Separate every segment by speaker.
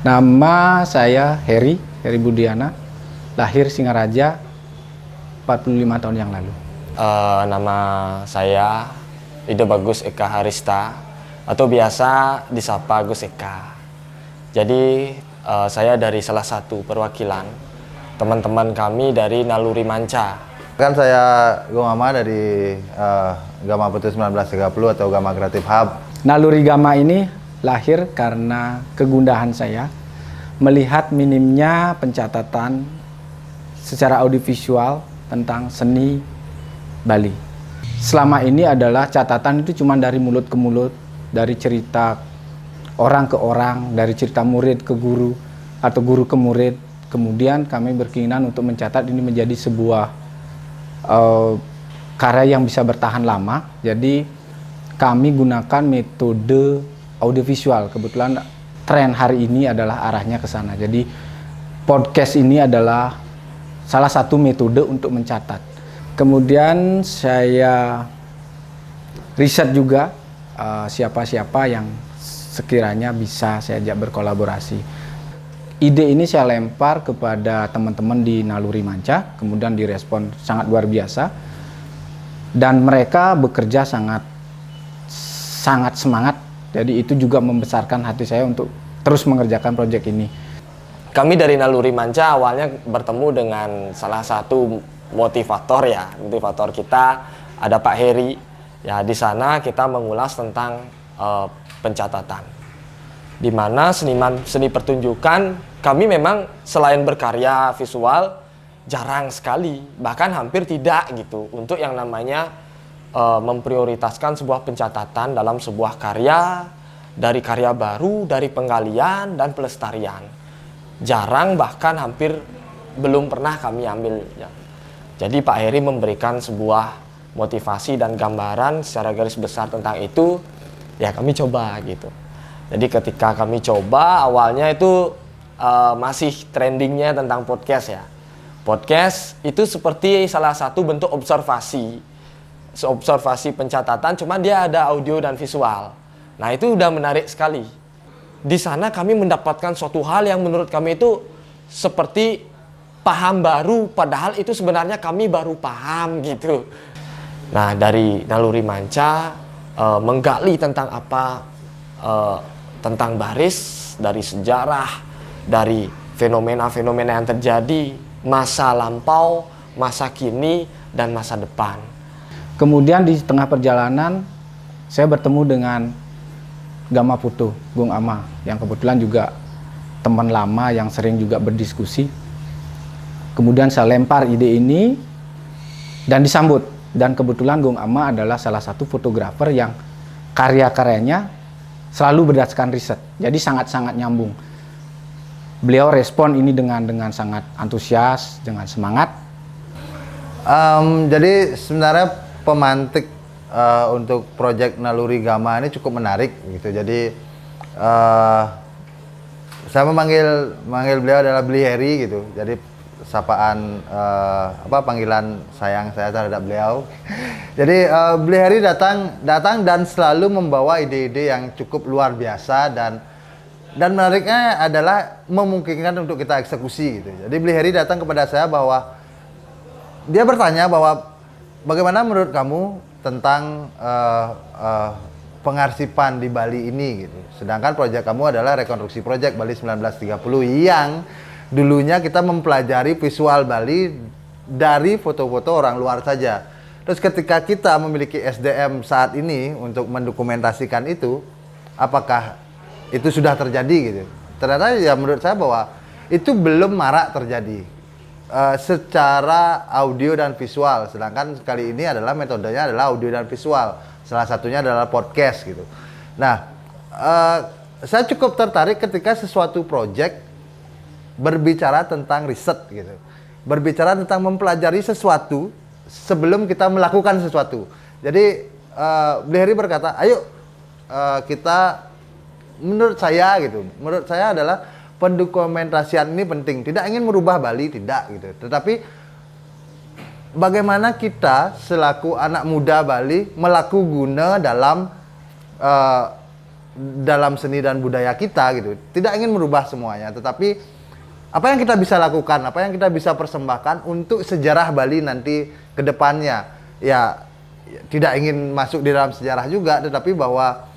Speaker 1: Nama saya Heri Budiana, lahir Singaraja 45 tahun yang lalu.
Speaker 2: Nama saya Ido Bagus Eka Harista atau biasa disapa Gus Eka. Jadi saya dari salah satu perwakilan teman-teman kami dari Naluri Manca.
Speaker 3: Kan saya Gung Ama dari Gama Putu 1930 atau Gama Kreatif Hub.
Speaker 1: Naluri Gama ini lahir karena kegundahan saya melihat minimnya pencatatan secara audiovisual tentang seni Bali. Selama ini adalah catatan itu cuma dari mulut ke mulut, dari cerita orang ke orang, dari cerita murid ke guru atau guru ke murid. Kemudian kami berkeinginan untuk mencatat ini menjadi sebuah karya yang bisa bertahan lama. Jadi kami gunakan metode audiovisual. Kebetulan tren hari ini adalah arahnya ke sana. Jadi podcast ini adalah salah satu metode untuk mencatat. Kemudian saya riset juga siapa-siapa yang sekiranya bisa saya ajak berkolaborasi. Ide ini saya lempar kepada teman-teman di Naluri Manca, kemudian direspon sangat luar biasa. Dan mereka bekerja sangat semangat. Jadi itu juga membesarkan hati saya untuk terus mengerjakan proyek ini.
Speaker 2: Kami dari Naluri Manca awalnya bertemu dengan salah satu motivator kita ada Pak Heri. Ya, di sana kita mengulas tentang pencatatan. Di mana seni pertunjukan kami memang selain berkarya visual jarang sekali, bahkan hampir tidak gitu untuk yang namanya memprioritaskan sebuah pencatatan dalam sebuah karya, dari karya baru, dari penggalian dan pelestarian. Jarang, bahkan hampir belum pernah kami ambil. Jadi Pak Heri memberikan sebuah motivasi dan gambaran secara garis besar tentang itu, ya kami coba gitu. Jadi ketika kami coba, awalnya itu masih trendingnya tentang podcast ya. Podcast itu seperti salah satu bentuk observasi pencatatan, cuma dia ada audio dan visual. Nah itu udah menarik sekali. Di sana kami mendapatkan suatu hal yang menurut kami itu seperti paham baru, padahal itu sebenarnya kami baru paham gitu. Nah dari Naluri Manca menggali tentang apa, tentang baris, dari sejarah, dari fenomena-fenomena yang terjadi, masa lampau, masa kini, dan masa depan.
Speaker 1: Kemudian di tengah perjalanan saya bertemu dengan Gama Putu, Gung Ama, yang kebetulan juga teman lama yang sering juga berdiskusi. Kemudian saya lempar ide ini dan disambut. Dan kebetulan Gung Ama adalah salah satu fotografer yang karya-karyanya selalu berdasarkan riset. Jadi sangat-sangat nyambung. Beliau respon ini dengan sangat antusias, dengan semangat.
Speaker 3: Jadi sebenarnya pemantik untuk proyek Naluri Gama ini cukup menarik gitu. Jadi saya memanggil beliau adalah Bli Heri gitu. Jadi sapaan panggilan sayang saya terhadap beliau. Jadi Bli Heri datang dan selalu membawa ide-ide yang cukup luar biasa dan menariknya adalah memungkinkan untuk kita eksekusi gitu. Jadi Bli Heri datang kepada saya bahwa dia bertanya bahwa bagaimana menurut kamu tentang pengarsipan di Bali ini gitu. Sedangkan proyek kamu adalah rekonstruksi proyek Bali 1930 yang dulunya kita mempelajari visual Bali dari foto-foto orang luar saja. Terus ketika kita memiliki SDM saat ini untuk mendokumentasikan itu, apakah itu sudah terjadi gitu? Ternyata ya menurut saya bahwa itu belum marak terjadi. Secara audio dan visual, sedangkan kali ini adalah metodenya adalah audio dan visual, salah satunya adalah podcast gitu. Nah, saya cukup tertarik ketika sesuatu project berbicara tentang riset gitu, berbicara tentang mempelajari sesuatu sebelum kita melakukan sesuatu. Jadi Bli Heri berkata, ayo kita, menurut saya adalah pendokumentasian ini penting. Tidak ingin merubah Bali, tidak gitu. Tetapi bagaimana kita selaku anak muda Bali melaku guna dalam dalam seni dan budaya kita gitu. Tidak ingin merubah semuanya, tetapi apa yang kita bisa lakukan, apa yang kita bisa persembahkan untuk sejarah Bali nanti ke depannya. Ya, tidak ingin masuk di dalam sejarah juga, tetapi bahwa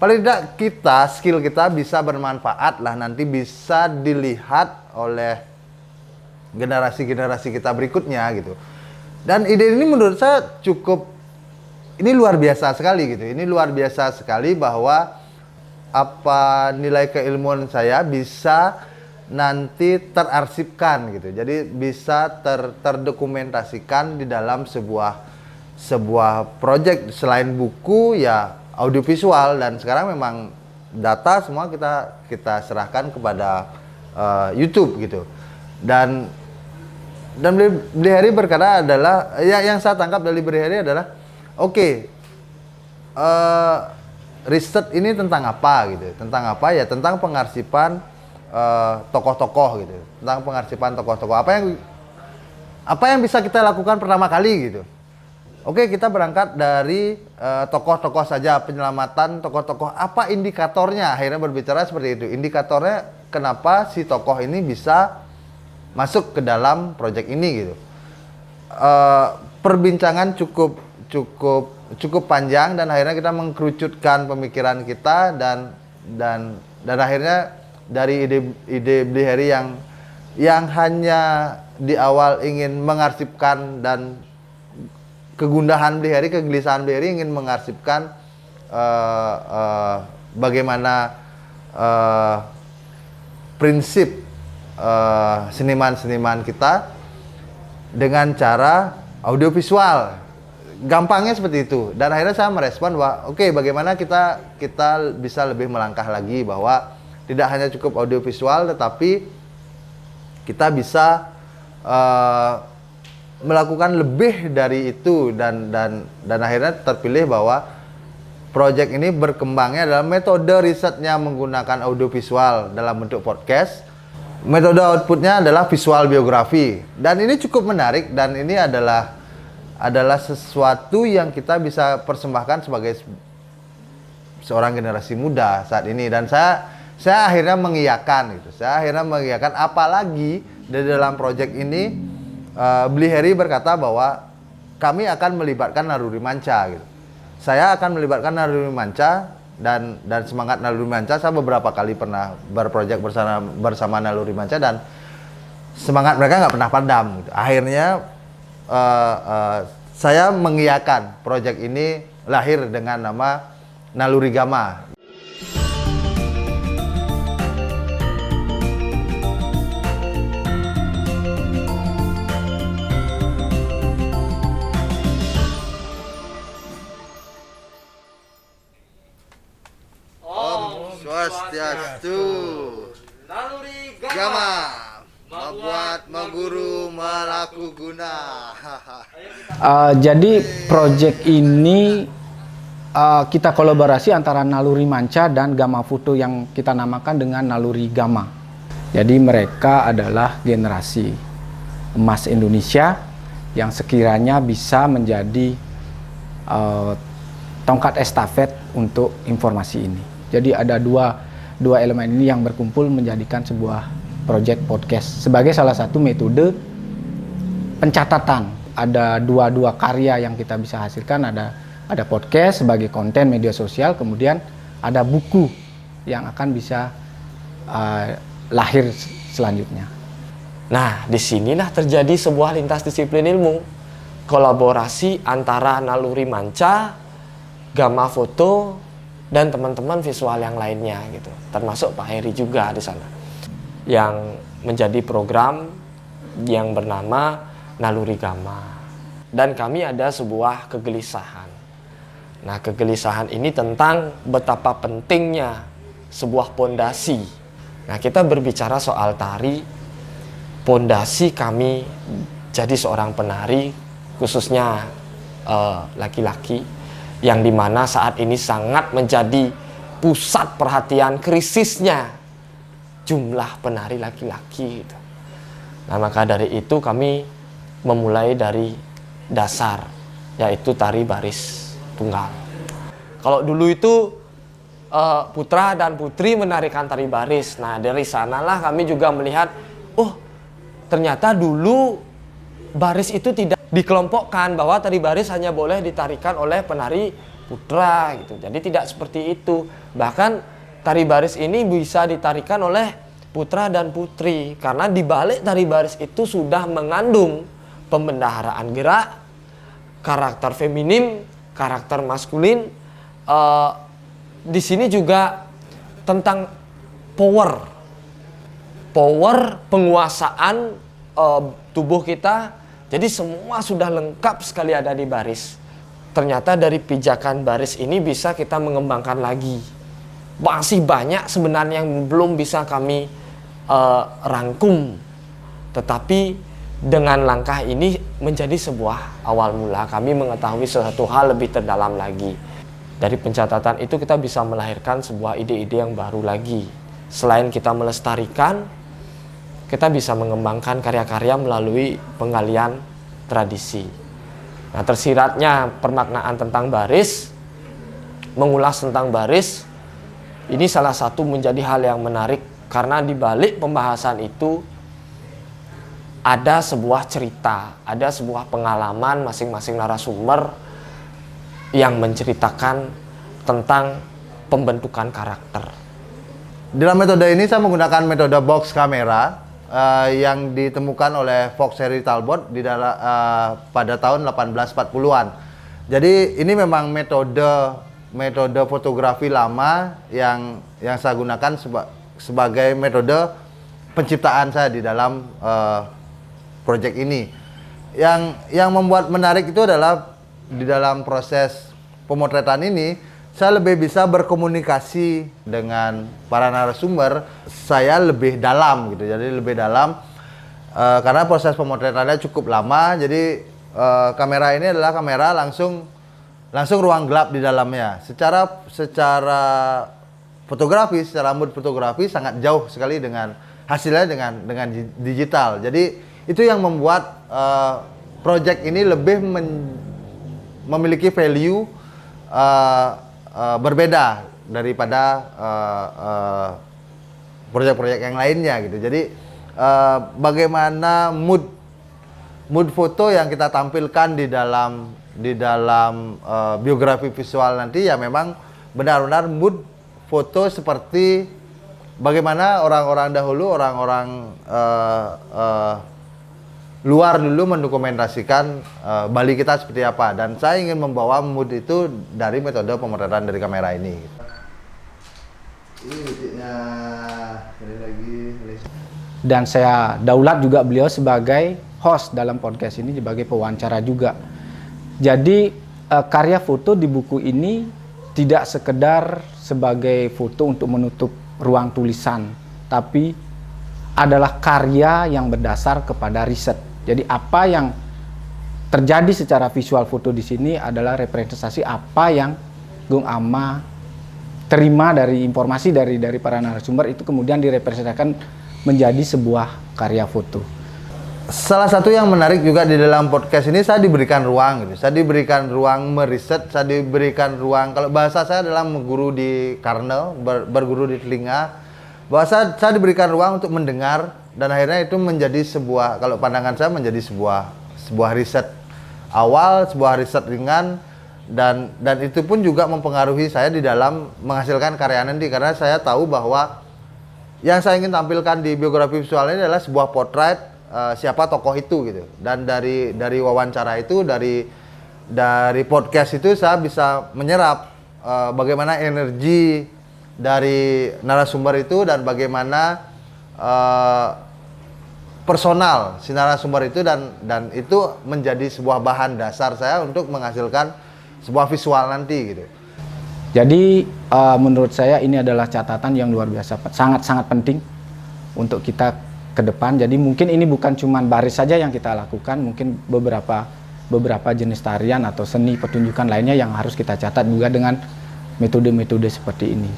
Speaker 3: paling tidak skill kita bisa bermanfaat lah, nanti bisa dilihat oleh generasi-generasi kita berikutnya gitu. Dan ide ini menurut saya ini luar biasa sekali gitu. Ini luar biasa sekali bahwa apa nilai keilmuan saya bisa nanti terarsipkan gitu. Jadi bisa terdokumentasikan di dalam sebuah proyek, selain buku ya audiovisual, dan sekarang memang data semua kita serahkan kepada YouTube gitu. Dan Beli Heri berkata adalah, ya yang saya tangkap dari Beli Heri adalah riset ini tentang apa gitu, tentang apa ya, tentang pengarsipan tokoh-tokoh gitu, tentang pengarsipan tokoh-tokoh, apa yang bisa kita lakukan pertama kali gitu. Kita berangkat dari tokoh-tokoh saja, penyelamatan tokoh-tokoh, apa indikatornya, akhirnya berbicara seperti itu, indikatornya kenapa si tokoh ini bisa masuk ke dalam proyek ini gitu. Perbincangan cukup panjang, dan akhirnya kita mengkerucutkan pemikiran kita, dan akhirnya dari ide Beli Heri yang hanya di awal ingin mengarsipkan, dan kegundahan Beli Heri, kegelisahan Beli Heri ingin mengarsipkan bagaimana prinsip seniman-seniman kita dengan cara audiovisual. Gampangnya seperti itu. Dan akhirnya saya merespon bahwa bagaimana kita bisa lebih melangkah lagi, bahwa tidak hanya cukup audiovisual, tetapi kita bisa melakukan lebih dari itu, dan akhirnya terpilih bahwa proyek ini berkembangnya dalam metode risetnya menggunakan audiovisual dalam bentuk podcast. Metode outputnya adalah visual biografi, dan ini cukup menarik, dan ini adalah sesuatu yang kita bisa persembahkan sebagai seorang generasi muda saat ini. Dan saya akhirnya mengiyakan gitu. Saya akhirnya mengiyakan, apalagi di dalam proyek ini Beli Heri berkata bahwa kami akan melibatkan Naluri Manca gitu. Saya akan melibatkan Naluri Manca, dan semangat Naluri Manca, saya beberapa kali pernah berproyek bersama Naluri Manca, dan semangat mereka nggak pernah padam gitu. Akhirnya saya mengiyakan proyek ini lahir dengan nama Naluri Gama. Swastiastu.
Speaker 2: Naluri
Speaker 3: Gama, membuat, mengguru, melaku guna.
Speaker 1: Jadi proyek ini kita kolaborasi antara Naluri Manca dan Gama Foto yang kita namakan dengan Naluri Gama. Jadi mereka adalah generasi emas Indonesia yang sekiranya bisa menjadi tongkat estafet untuk informasi ini. Jadi ada dua elemen ini yang berkumpul menjadikan sebuah proyek podcast sebagai salah satu metode pencatatan. Ada dua karya yang kita bisa hasilkan, ada podcast sebagai konten media sosial, kemudian ada buku yang akan bisa lahir selanjutnya.
Speaker 2: Nah, disinilah terjadi sebuah lintas disiplin ilmu, kolaborasi antara Naluri Manca, Gama Foto, dan teman-teman visual yang lainnya gitu, termasuk Pak Heri juga di sana, yang menjadi program yang bernama Naluri Gama. Dan kami ada sebuah kegelisahan. Nah, kegelisahan ini tentang betapa pentingnya sebuah pondasi. Nah, kita berbicara soal tari, pondasi kami jadi seorang penari, khususnya laki-laki, yang dimana saat ini sangat menjadi pusat perhatian krisisnya jumlah penari laki-laki gitu. Nah, maka dari itu kami memulai dari dasar, yaitu tari baris tunggal. Kalau dulu itu putra dan putri menarikan tari baris. Nah, dari sanalah kami juga melihat, oh ternyata dulu baris itu tidak dikelompokkan, bahwa tari baris hanya boleh ditarikan oleh penari putra gitu. Jadi tidak seperti itu. Bahkan tari baris ini bisa ditarikan oleh putra dan putri, karena di balik tari baris itu sudah mengandung pembendaharaan gerak, karakter feminim, karakter maskulin. Di sini juga tentang power penguasaan tubuh kita. Jadi semua sudah lengkap sekali ada di baris. Ternyata dari pijakan baris ini bisa kita mengembangkan lagi. Masih banyak sebenarnya yang belum bisa kami rangkum. Tetapi dengan langkah ini menjadi sebuah awal mula kami mengetahui sesuatu hal lebih terdalam lagi. Dari pencatatan itu kita bisa melahirkan sebuah ide-ide yang baru lagi. Selain kita melestarikan, kita bisa mengembangkan karya-karya melalui penggalian tradisi. Nah, tersiratnya permaknaan tentang baris, mengulas tentang baris, ini salah satu menjadi hal yang menarik karena di balik pembahasan itu ada sebuah cerita, ada sebuah pengalaman masing-masing narasumber yang menceritakan tentang pembentukan karakter.
Speaker 3: Dalam metode ini saya menggunakan metode box kamera yang ditemukan oleh Fox Harry Talbot pada tahun 1840-an. Jadi ini memang metode fotografi lama yang saya gunakan sebagai metode penciptaan saya di dalam proyek ini. Yang membuat menarik itu adalah di dalam proses pemotretan ini saya lebih bisa berkomunikasi dengan para narasumber saya lebih dalam gitu. Jadi lebih dalam karena proses pemotretannya cukup lama. Jadi kamera ini adalah kamera langsung ruang gelap di dalamnya. Secara fotografi, secara mood fotografi sangat jauh sekali dengan hasilnya dengan digital. Jadi itu yang membuat project ini lebih memiliki value berbeda daripada proyek-proyek yang lainnya gitu. Jadi bagaimana mood foto yang kita tampilkan di dalam biografi visual nanti ya memang benar-benar mood foto seperti bagaimana orang-orang dahulu, orang-orang luar dulu mendokumentasikan Bali kita seperti apa, dan saya ingin membawa mood itu dari metode pemotretan dari kamera ini. Ini titiknya ini lagi.
Speaker 1: Dan saya daulat juga beliau sebagai host dalam podcast ini, sebagai pewawancara juga. Jadi karya foto di buku ini tidak sekedar sebagai foto untuk menutup ruang tulisan, tapi adalah karya yang berdasar kepada riset. Jadi apa yang terjadi secara visual foto di sini adalah representasi apa yang Gung Ama terima dari informasi dari para narasumber, itu kemudian direpresentasikan menjadi sebuah karya foto.
Speaker 3: Salah satu yang menarik juga di dalam podcast ini, saya diberikan ruang gitu. Saya diberikan ruang meriset, saya diberikan ruang, kalau bahasa saya adalah mengguru di karnel, berguru di telinga. Bahwa saya diberikan ruang untuk mendengar, dan akhirnya itu menjadi sebuah, kalau pandangan saya menjadi sebuah riset awal, sebuah riset ringan, dan itu pun juga mempengaruhi saya di dalam menghasilkan karya nanti, karena saya tahu bahwa yang saya ingin tampilkan di biografi visual ini adalah sebuah potret siapa tokoh itu gitu. Dan dari wawancara itu, dari podcast itu saya bisa menyerap bagaimana energi dari narasumber itu, dan bagaimana personal si narasumber itu, dan itu menjadi sebuah bahan dasar saya untuk menghasilkan sebuah visual nanti gitu.
Speaker 1: Jadi menurut saya ini adalah catatan yang luar biasa, sangat-sangat penting untuk kita ke depan. Jadi mungkin ini bukan cuma baris saja yang kita lakukan, mungkin beberapa jenis tarian atau seni pertunjukan lainnya yang harus kita catat juga dengan metode-metode seperti ini.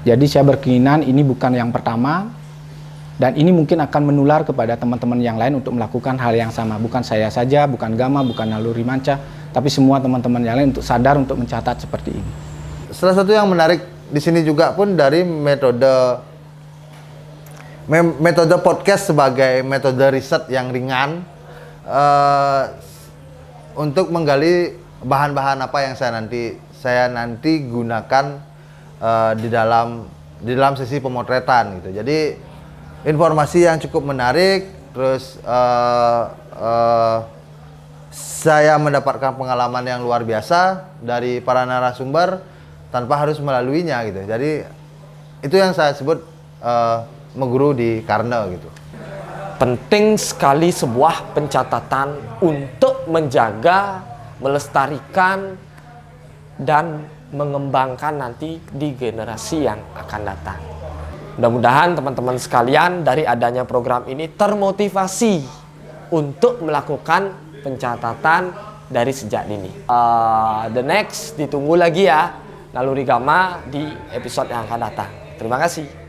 Speaker 1: Jadi saya berkeinginan ini bukan yang pertama, dan ini mungkin akan menular kepada teman-teman yang lain untuk melakukan hal yang sama. Bukan saya saja, bukan Gama, bukan Naluri Manca, tapi semua teman-teman yang lain untuk sadar untuk mencatat seperti ini.
Speaker 3: Salah satu yang menarik di sini juga pun dari metode podcast sebagai metode riset yang ringan untuk menggali bahan-bahan apa yang saya nanti gunakan di dalam sesi pemotretan gitu. Jadi informasi yang cukup menarik, terus saya mendapatkan pengalaman yang luar biasa dari para narasumber tanpa harus melaluinya gitu. Jadi itu yang saya sebut mengguru di Karno gitu.
Speaker 2: Penting sekali sebuah pencatatan untuk menjaga, melestarikan, dan mengembangkan nanti di generasi yang akan datang. Mudah-mudahan teman-teman sekalian dari adanya program ini termotivasi untuk melakukan pencatatan dari sejak dini. The next ditunggu lagi ya Naluri Gama di episode yang akan datang. Terima kasih.